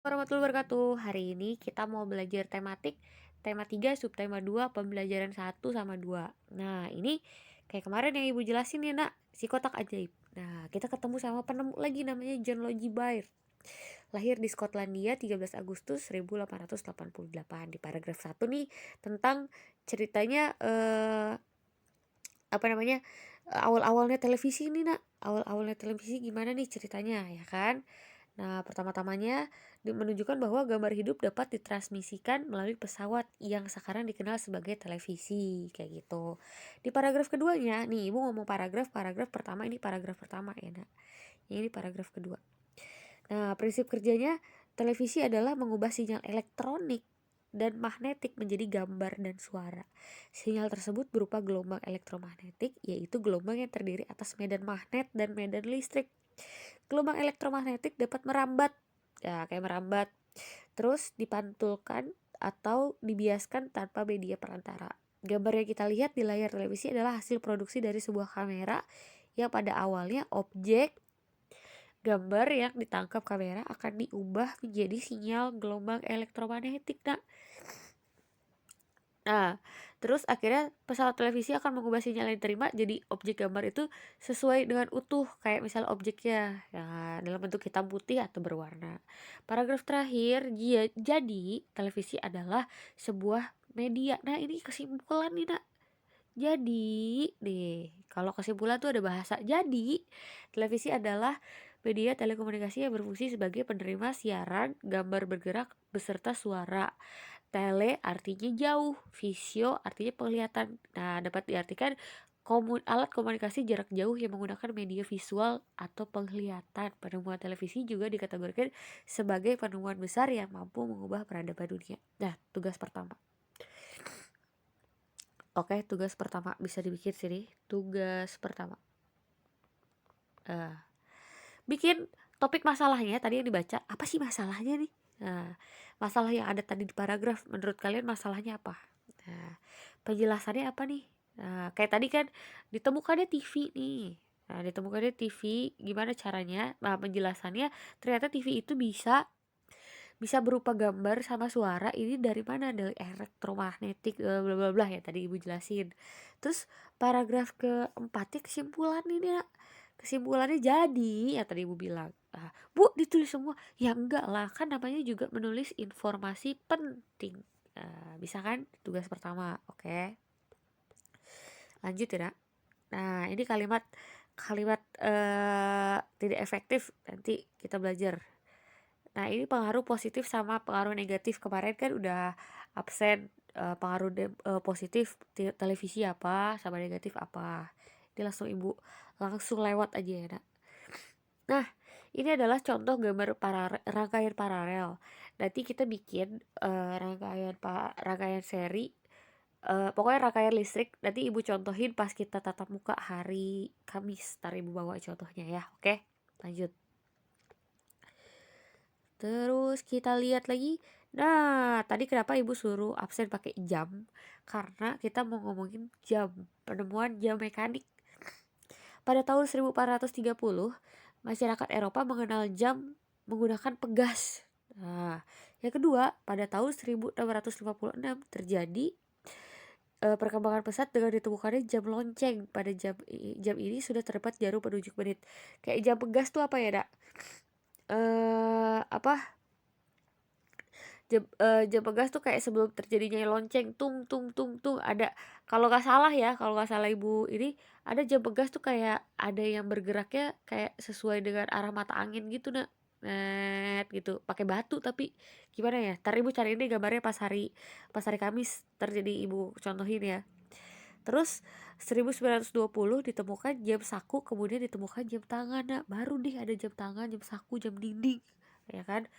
Warahmatullahi wabarakatuh. Hari ini kita mau belajar tematik, tema 3 subtema 2 pembelajaran 1 sama 2. Nah, ini kayak kemarin yang Ibu jelasin ya, Nak, si kotak ajaib. Nah, kita ketemu sama penemu lagi namanya John Logie Baird. Lahir di Skotlandia 13 Agustus 1888. Di paragraf 1 nih tentang ceritanya apa namanya? Awal-awalnya televisi nih, Nak. Awal-awalnya televisi gimana nih ceritanya, ya kan? Nah, pertama-tamanya menunjukkan bahwa gambar hidup dapat ditransmisikan melalui pesawat yang sekarang dikenal sebagai televisi, kayak gitu. Di paragraf keduanya, nih Ibu ngomong paragraf pertama, ini paragraf pertama ya, Nak. Ini paragraf kedua. Nah, prinsip kerjanya televisi adalah mengubah sinyal elektronik dan magnetik menjadi gambar dan suara. Sinyal tersebut berupa gelombang elektromagnetik, yaitu gelombang yang terdiri atas medan magnet dan medan listrik. Gelombang elektromagnetik dapat merambat, ya kayak merambat, terus dipantulkan atau dibiaskan tanpa media perantara. Gambar yang kita lihat di layar televisi adalah hasil produksi dari sebuah kamera yang pada awalnya objek gambar yang ditangkap kamera akan diubah menjadi sinyal gelombang elektromagnetik. Nah, terus akhirnya pesawat televisi akan mengubah sinyal yang diterima jadi objek gambar itu sesuai dengan utuh, kayak misal objeknya ya dalam bentuk hitam putih atau berwarna. Paragraf terakhir, jadi televisi adalah sebuah media. Nah, ini kesimpulan nih, Nak. Jadi, nih, kalau kesimpulan tuh ada bahasa. Jadi, televisi adalah media telekomunikasi yang berfungsi sebagai penerima siaran gambar bergerak beserta suara. Tele artinya jauh, visio artinya penglihatan. Nah, dapat diartikan alat komunikasi jarak jauh yang menggunakan media visual atau penglihatan. Penemuan televisi juga dikategorikan sebagai penemuan besar yang mampu mengubah peradaban dunia. Nah, tugas pertama. Oke, tugas pertama bisa dibikin sini. Tugas pertama. Bikin topik masalahnya tadi yang dibaca. Apa sih masalahnya nih? Nah, masalah yang ada tadi di paragraf, menurut kalian masalahnya apa? Nah, penjelasannya apa nih? Nah, kayak tadi kan ditemukannya TV nih. Nah, ditemukannya TV, gimana caranya? Nah, penjelasannya ternyata TV itu bisa bisa berupa gambar sama suara. Ini dari mana? Dari elektromagnetik bla bla bla ya tadi Ibu jelasin. Terus paragraf keempatnya kesimpulan ini ya. Kesimpulannya jadi ya tadi Ibu bilang. Ah, Bu ditulis semua. Ya enggak lah, kan namanya juga menulis informasi penting. Bisa kan tugas pertama. Oke. Lanjut ya, Nak. Nah, ini kalimat kalimat tidak efektif nanti kita belajar. Nah, ini pengaruh positif sama pengaruh negatif. Kemarin kan udah absen pengaruh positif televisi apa sama negatif apa. Ini langsung Ibu langsung lewat aja ya, Nak. Nah, ini adalah contoh gambar rangkaian paralel. Nanti kita bikin rangkaian seri, pokoknya rangkaian listrik. Nanti Ibu contohin pas kita tatap muka hari Kamis. Ntar Ibu bawa contohnya ya. Oke, lanjut. Terus kita lihat lagi. Nah, tadi kenapa Ibu suruh absen pakai jam? Karena kita mau ngomongin jam, penemuan jam mekanik. Pada tahun 1430, masyarakat Eropa mengenal jam menggunakan pegas. Nah, yang kedua, pada tahun 1656 terjadi perkembangan pesat dengan ditemukannya jam lonceng. Pada jam ini sudah terdapat jarum penunjuk menit. Kayak jam pegas tuh apa ya, Dak? Apa? Jam pegas tuh kayak sebelum terjadinya lonceng tung tung tung tung ada, kalau nggak salah ya, kalau nggak salah Ibu ini ada jam pegas tuh kayak ada yang bergeraknya kayak sesuai dengan arah mata angin gitu, Nak. Net gitu pakai batu, tapi gimana ya, ntar Ibu cari ini gambarnya pas hari Kamis terjadi Ibu contohin ya. Terus 1920 ditemukan jam saku, kemudian ditemukan jam tangan. Nah, baru deh ada jam tangan, jam saku, jam dinding, ya kan.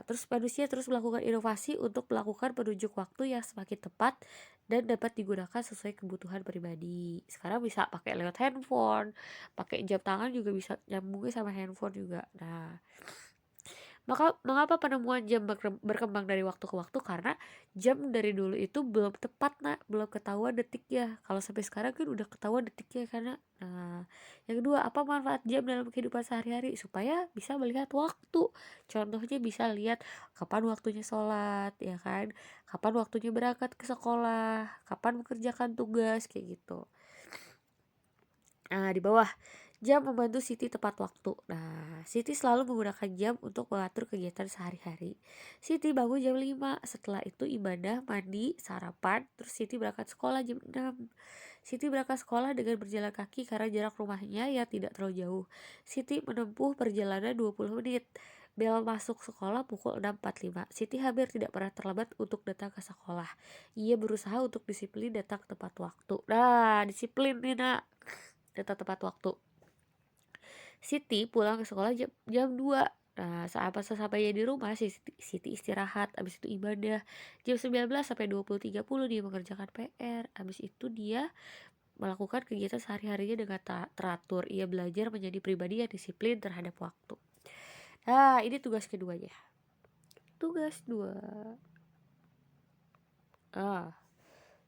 Terus manusia terus melakukan inovasi untuk melakukan penunjuk waktu yang semakin tepat dan dapat digunakan sesuai kebutuhan pribadi. Sekarang bisa pakai lewat handphone, pakai jam tangan juga bisa nyambungnya sama handphone juga. Nah, Mengapa penemuan jam berkembang dari waktu ke waktu? Karena jam dari dulu itu belum tepat, Nak, belum ketahuan detiknya. Kalau sampai sekarang kan udah ketahuan detiknya karena. Nah, yang kedua, apa manfaat jam dalam kehidupan sehari-hari? Supaya bisa melihat waktu. Contohnya bisa lihat kapan waktunya sholat, ya kan? Kapan waktunya berangkat ke sekolah, kapan mengerjakan tugas, kayak gitu. Nah, di bawah, jam membantu Siti tepat waktu. Nah, Siti selalu menggunakan jam untuk mengatur kegiatan sehari-hari. Siti bangun jam 5, setelah itu ibadah, mandi, sarapan, terus Siti berangkat sekolah jam 6. Siti berangkat sekolah dengan berjalan kaki karena jarak rumahnya yang tidak terlalu jauh. Siti menempuh perjalanan 20 menit. Bel masuk sekolah pukul 6.45. Siti hampir tidak pernah terlambat untuk datang ke sekolah. Ia berusaha untuk disiplin datang tepat waktu. Nah, disiplin nih, Nak, datang tepat waktu. Siti pulang ke sekolah jam 2. Nah, sesampainya di rumah, Siti istirahat, habis itu ibadah. Jam 19 sampai 20.30 dia mengerjakan PR. Habis itu dia melakukan kegiatan sehari-harinya dengan teratur. Ia belajar menjadi pribadi yang disiplin terhadap waktu. Nah, ini tugas keduanya. Tugas 2.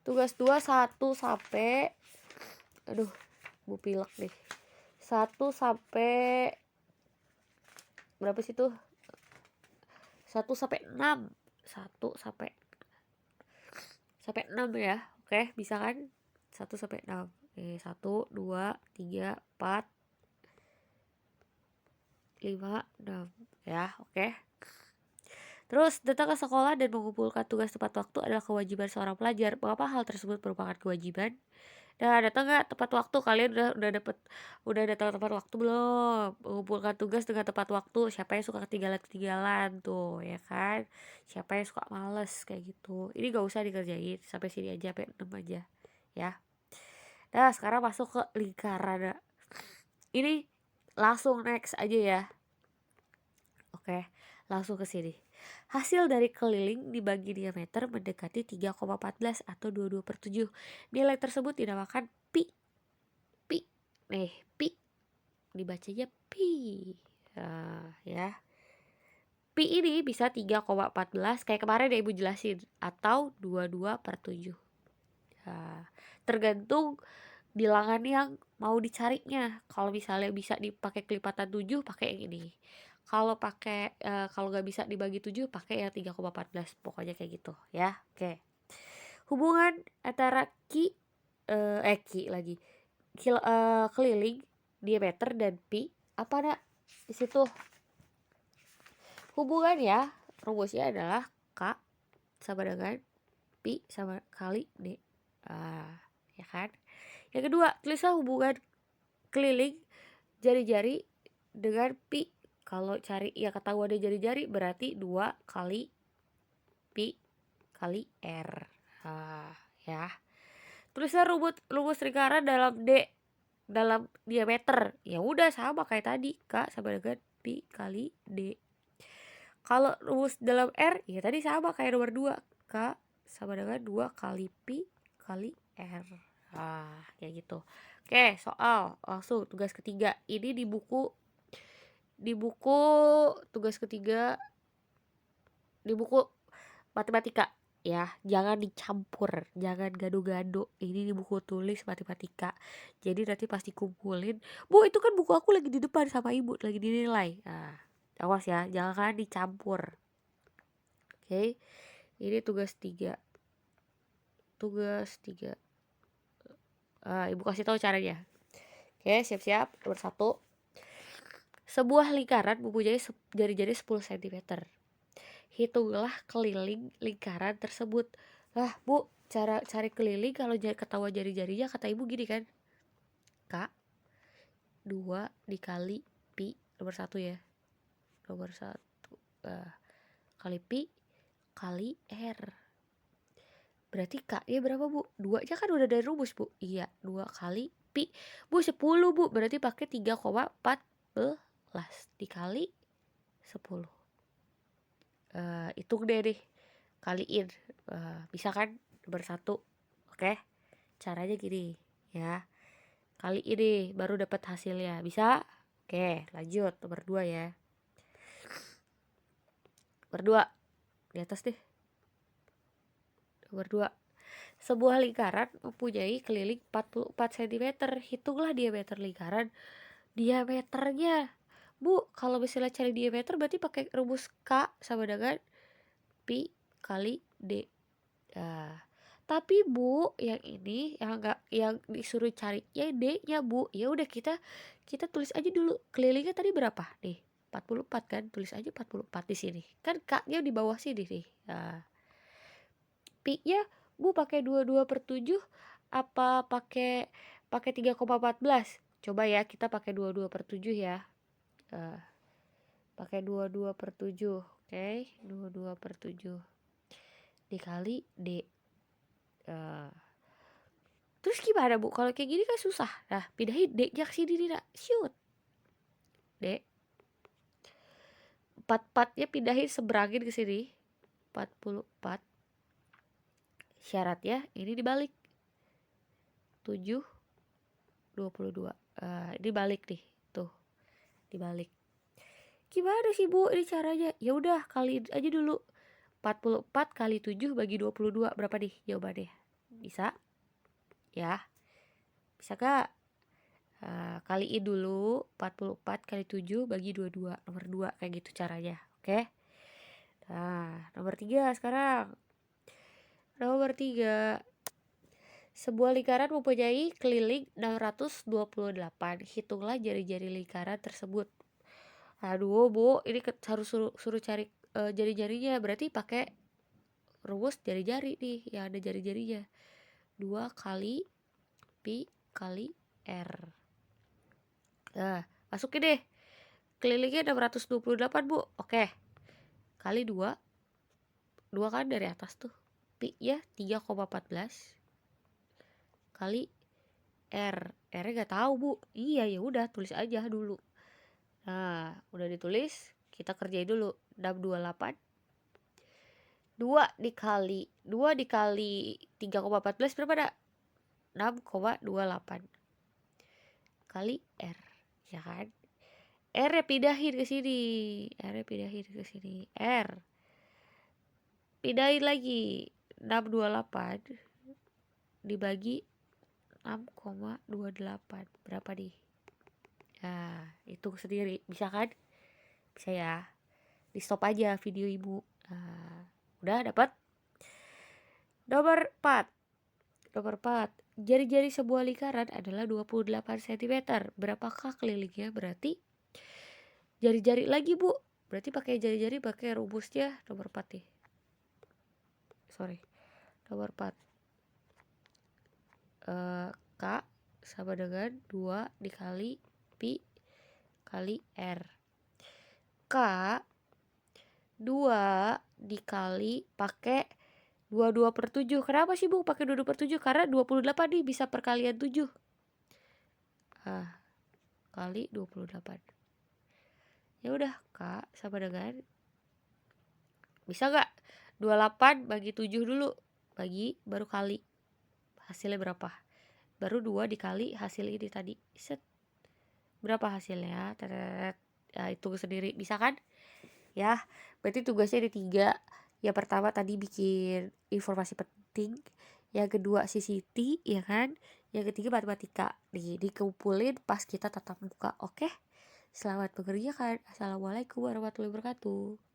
Tugas 2 1 sampai aduh, Bu pilek deh. 1 sampai berapa sih tuh? 1 sampai 6. 1 sampai 6 ya. Oke, bisa kan? 1 sampai 6. Oke, 1 2 3 4 5 6 ya, oke. Terus, datang ke sekolah dan mengumpulkan tugas tepat waktu adalah kewajiban seorang pelajar. Mengapa hal tersebut merupakan kewajiban? Nah, datang nggak tepat waktu? Kalian udah datang tepat waktu belum? Mengumpulkan tugas dengan tepat waktu. Siapa yang suka ketinggalan tuh, ya kan? Siapa yang suka males kayak gitu? Ini gak usah dikerjain, sampai sini aja, sampai 6 aja, ya. Nah, sekarang masuk ke lingkaran. Ini langsung next aja ya. Oke, langsung ke sini. Hasil dari keliling dibagi diameter mendekati 3,14 atau 22/7. Nilai tersebut dinamakan pi. Pi. Nih, pi. Dibacanya pi. Nah, ya. Pi ini bisa 3,14 kayak kemarin ya Ibu jelasin. Atau 22/7. Nah, tergantung bilangan yang mau dicarinya. Kalau misalnya bisa dipakai kelipatan 7, pakai yang ini. Kalau nggak bisa dibagi 7, pakai yang 3,14. Pokoknya kayak gitu ya. Oke. Hubungan antara ki lagi. Keliling, diameter dan pi apa nak di situ? Hubungan ya, rumusnya adalah K sama dengan pi sama kali D. Ya kan? Yang kedua, tulislah hubungan keliling jari-jari dengan pi. Kalau cari ya ketahuan ada jari-jari berarti 2 kali pi kali R. Ya. Tulislah rumus lingkaran dalam diameter. Ya udah sama kayak tadi, K sama dengan pi kali D. Kalau rumus dalam R ya tadi sama kayak nomor 2, K sama dengan 2 kali pi kali R. Kayak gitu. Oke, soal langsung tugas ketiga. Ini di buku tugas ketiga di buku matematika ya. Jangan dicampur, jangan gado-gado. Ini di buku tulis matematika. Jadi nanti pasti kumpulin, Bu, itu kan buku aku lagi di depan sama Ibu lagi dinilai. Awas ya, jangan dicampur. Oke. Ini tugas 3. Ibu kasih tahu caranya. Oke, siap-siap. Nomor 1. Sebuah lingkaran mempunyai jari-jari 10 cm. Hitunglah keliling lingkaran tersebut. Lah, Bu, cara cari keliling kalau ketahuan jari-jarinya kata Ibu gini kan? K 2 dikali pi nomor 1 ya. Nomor 1 kali pi kali R. Berarti K-nya berapa, Bu? 2 nya kan udah dari rumus, Bu. Iya, 2 kali pi. Bu, 10, Bu. Berarti pakai 3,14 dikali 10. Hitung deh kaliin. Bisa kan? Nomor 1. Oke. Caranya gini ya. Kali ini baru dapat hasilnya. Bisa? Oke, lanjut nomor 2 ya. Nomor 2, di atas deh. Nomor 2, sebuah lingkaran mempunyai keliling 44 cm. Hitunglah diameter lingkaran. Diameternya, Bu, kalau misalnya cari diameter berarti pakai rumus K sama dengan pi kali D. Nah, tapi Bu, yang ini yang disuruh cari ya D-nya, Bu. Ya udah kita tulis aja dulu. Kelilingnya tadi berapa? Nih, 44 kan. Tulis aja 44 di sini. Kan K-nya di bawah sini nih. Nah, pi-nya Bu pakai 22/7 apa pakai 3,14? Coba ya, kita pakai 22/7 ya. Pakai 22/7. Oke, 22/7 dikali D. Terus gimana Bu? Kalau kayak gini kan susah. Nah, pindahin D-nya ke sini nih, nak. Shoot. D. 44-nya pindahin seberangin ke sini. 44. Syaratnya ini dibalik. 7 22. Ini balik nih. Tuh. Dibalik. Gimana sih Bu ini caranya? Ya udah, kaliin aja dulu. 44 kali 7 bagi 22 berapa nih jawabannya? Bisa? Ya. Bisa gak? Kaliin dulu 44 kali 7 bagi 22. Nomor 2 kayak gitu caranya. Oke. Nah, nomor 3 sekarang. Nomor 3. Sebuah lingkaran mempunyai keliling 628. Hitunglah jari-jari lingkaran tersebut. Aduh, Bu, ini harus suruh cari jari-jarinya. Berarti pakai rumus jari-jari nih, yang ada jari-jarinya. 2 kali pi kali R. Nah, masukin deh. Kelilingnya 628, Bu. Oke. Kali 2. 2 kan dari atas tuh. Pi ya 3,14 kali R. R-nya gak tahu, Bu. Iya, ya udah tulis aja dulu. Nah, udah ditulis, kita kerjain dulu. 628 2 dikali 3,14 berapa, dak? 6,28 kali R, ya kan? R-nya pindahin ke sini. R pindahin lagi. 628 dibagi 6,28 berapa nih? Nah, hitung sendiri. Bisa kan? Bisa ya. Di stop aja video ibu. Nah, udah dapat? Nomor 4. Jari-jari sebuah lingkaran adalah 28 cm. Berapakah kelilingnya? Berarti jari-jari lagi, Bu. Berarti pakai jari-jari, pakai rumusnya nomor 4 nih. Nomor 4. K sama dengan 2 dikali pi kali R. K 2 dikali pakai 22/7. Kenapa sih, Bu, pakai 22/7? Karena 28 nih bisa perkalian 7. Kali 28. Ya udah, K sama dengan, bisa gak 28 bagi 7 dulu, bagi baru kali. Hasilnya berapa? Baru 2 dikali hasil ini tadi. Set. Berapa hasilnya? Ya, hitung sendiri. Bisa kan? Ya, berarti tugasnya ada 3. Yang pertama tadi bikin informasi penting. Yang kedua CCT, ya kan? Yang ketiga matematika. Nih, dikumpulin pas kita tatap muka. Oke? Selamat mengerjakan. Assalamualaikum warahmatullahi wabarakatuh.